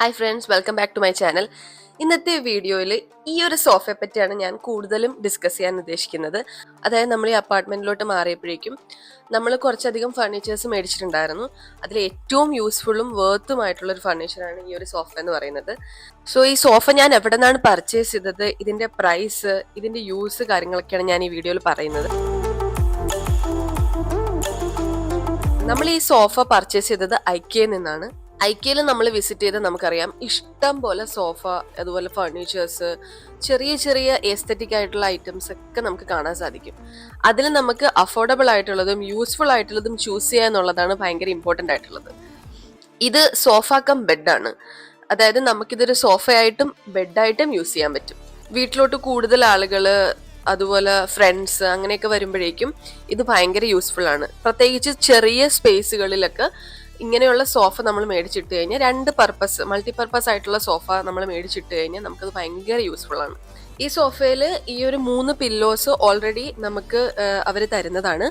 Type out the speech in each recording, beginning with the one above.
Hi friends, welcome back to my channel. ഇന്നത്തെ വീഡിയോയിൽ ഈ ഒരു സോഫയെ പറ്റിയാണ് ഞാൻ കൂടുതലും ഡിസ്കസ് ചെയ്യാൻ ഉദ്ദേശിക്കുന്നത്. അതായത് നമ്മൾ ഈ അപ്പാർട്ട്മെന്റിലോട്ട് മാറിയപ്പോഴേക്കും നമ്മൾ കുറച്ചധികം ഫർണിച്ചേഴ്സ് മേടിച്ചിട്ടുണ്ടായിരുന്നു. അതിൽ ഏറ്റവും യൂസ്ഫുള്ളും വേർത്തുമായിട്ടുള്ള ഒരു ഫർണിച്ചറാണ് ഈ ഒരു സോഫ എന്ന് പറയുന്നത്. സോ ഈ സോഫ ഞാൻ എവിടെ നിന്നാണ് പർച്ചേസ് ചെയ്തത്, ഇതിന്റെ പ്രൈസ്, ഇതിന്റെ യൂസ് കാര്യങ്ങളൊക്കെയാണ് ഞാൻ ഈ വീഡിയോയിൽ പറയുന്നത്. നമ്മൾ ഈ സോഫ പർച്ചേസ് ചെയ്തത് ഐക്കയിൽ നിന്നാണ്. ഐക്കയിൽ നമ്മൾ വിസിറ്റ് ചെയ്ത് നമുക്കറിയാം ഇഷ്ടം പോലെ സോഫ, അതുപോലെ ഫർണിച്ചേഴ്സ്, ചെറിയ ചെറിയ എസ്തെറ്റിക് ആയിട്ടുള്ള ഐറ്റംസ് ഒക്കെ നമുക്ക് കാണാൻ സാധിക്കും. അതിൽ നമുക്ക് അഫോർഡബിൾ ആയിട്ടുള്ളതും യൂസ്ഫുൾ ആയിട്ടുള്ളതും ചൂസ് ചെയ്യുക എന്നുള്ളതാണ് ഭയങ്കര ഇമ്പോർട്ടൻ്റ് ആയിട്ടുള്ളത്. ഇത് സോഫ കം ബെഡാണ്. അതായത് നമുക്കിതൊരു സോഫയായിട്ടും ബെഡായിട്ടും യൂസ് ചെയ്യാൻ പറ്റും. വീട്ടിലോട്ട് കൂടുതൽ ആളുകള്, അതുപോലെ ഫ്രണ്ട്സ് അങ്ങനെയൊക്കെ വരുമ്പോഴേക്കും ഇത് ഭയങ്കര യൂസ്ഫുൾ ആണ്. പ്രത്യേകിച്ച് ചെറിയ സ്പേസുകളിലൊക്കെ ഇങ്ങനെയുള്ള സോഫ നമ്മൾ മേടിച്ചിട്ട് കഴിഞ്ഞാൽ മൾട്ടിപർപ്പസ് ആയിട്ടുള്ള സോഫ നമ്മൾ മേടിച്ചിട്ട് കഴിഞ്ഞാൽ നമുക്കത് ഭയങ്കര യൂസ്ഫുൾ ആണ്. ഈ സോഫയിൽ ഈ ഒരു 3 പില്ലോസ് ഓൾറെഡി നമുക്ക് അവർ തരുന്നതാണ്.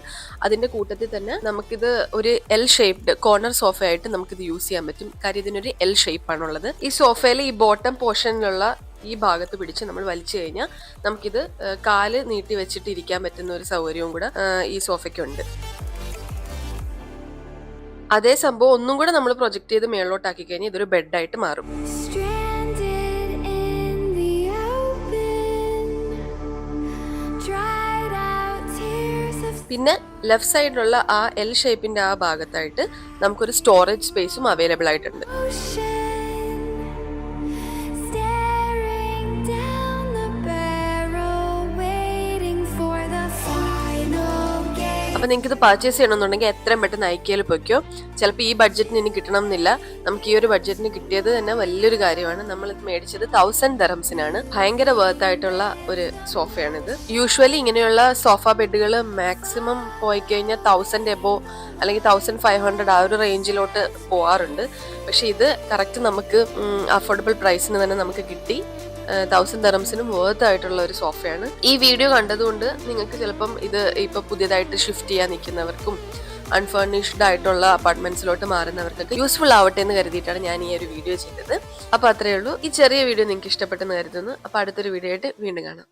അതിന്റെ കൂട്ടത്തിൽ തന്നെ നമുക്കിത് ഒരു എൽ ഷേപ്ഡ് കോർണർ സോഫയായിട്ട് നമുക്കിത് യൂസ് ചെയ്യാൻ പറ്റും. കാര്യം ഇതിനൊരു എൽ ഷേപ്പാണുള്ളത്. ഈ സോഫയിൽ ഈ ബോട്ടം പോർഷനിലുള്ള ഈ ഭാഗത്ത് പിടിച്ച് നമ്മൾ വലിച്ചു കഴിഞ്ഞാൽ നമുക്കിത് കാല് നീട്ടി വെച്ചിട്ട് ഇരിക്കാൻ പറ്റുന്ന ഒരു സൗകര്യവും കൂടെ ഈ സോഫയ്ക്കുണ്ട്. അതേ സംഭവം ഒന്നും കൂടെ നമ്മൾ പ്രൊജക്ട് ചെയ്ത് മേളിലോട്ടാക്കി കഴിഞ്ഞാൽ ഇതൊരു ബെഡായിട്ട് മാറും. പിന്നെ ലെഫ്റ്റ് സൈഡിലുള്ള ആ എൽ ഷേപ്പിന്റെ ആ ഭാഗത്തായിട്ട് നമുക്കൊരു സ്റ്റോറേജ് സ്പേസും അവൈലബിൾ ആയിട്ടുണ്ട്. അപ്പൊ നിങ്ങൾക്ക് ഇത് പർച്ചേസ് ചെയ്യണമെന്നുണ്ടെങ്കിൽ എത്രയും പെട്ടെന്ന് ഐക്കയിൽ പോയിക്കോ. ചിലപ്പോൾ ഈ ബഡ്ജറ്റിന് ഇനി കിട്ടണം എന്നില്ല. നമുക്ക് ഈ ഒരു ബഡ്ജറ്റിന് കിട്ടിയത് തന്നെ വലിയൊരു കാര്യമാണ്. നമ്മൾ ഇത് മേടിച്ചത് 1000 ദിർഹംസിനാണ്. ഭയങ്കര വർത്ത് ആയിട്ടുള്ള ഒരു സോഫയാണിത്. യൂഷ്വലി ഇങ്ങനെയുള്ള സോഫ ബെഡുകൾ മാക്സിമം പോയി കഴിഞ്ഞാൽ 1000 എബോ അല്ലെങ്കിൽ 1500 ആ ഒരു റേഞ്ചിലോട്ട് പോവാറുണ്ട്. പക്ഷെ ഇത് കറക്റ്റ് നമുക്ക് അഫോർഡബിൾ പ്രൈസിന് തന്നെ നമുക്ക് കിട്ടി. 1000 ദിർഹംസിനും വർത്ത് ആയിട്ടുള്ള ഒരു സോഫയാണ്. ഈ വീഡിയോ കണ്ടതുകൊണ്ട് നിങ്ങൾക്ക് ചിലപ്പം ഇത് ഇപ്പൊ പുതിയതായിട്ട് ഷിഫ്റ്റ് ചെയ്യാൻ നിൽക്കുന്നവർക്കും അൺഫർണിഷ്ഡ് ആയിട്ടുള്ള അപ്പാർട്ട്മെന്റ്സിലോട്ട് മാറുന്നവർക്കൊക്കെ യൂസ്ഫുൾ ആവട്ടെ എന്ന് കരുതിയിട്ടാണ് ഞാൻ ഈ ഒരു വീഡിയോ ചെയ്തത്. അപ്പൊ അത്രയേ ഉള്ളൂ. ഈ ചെറിയ വീഡിയോ നിങ്ങൾക്ക് ഇഷ്ടപ്പെട്ടെന്ന് കരുതുന്നു. അപ്പൊ അടുത്തൊരു വീഡിയോ ആയിട്ട് വീണ്ടും കാണാം.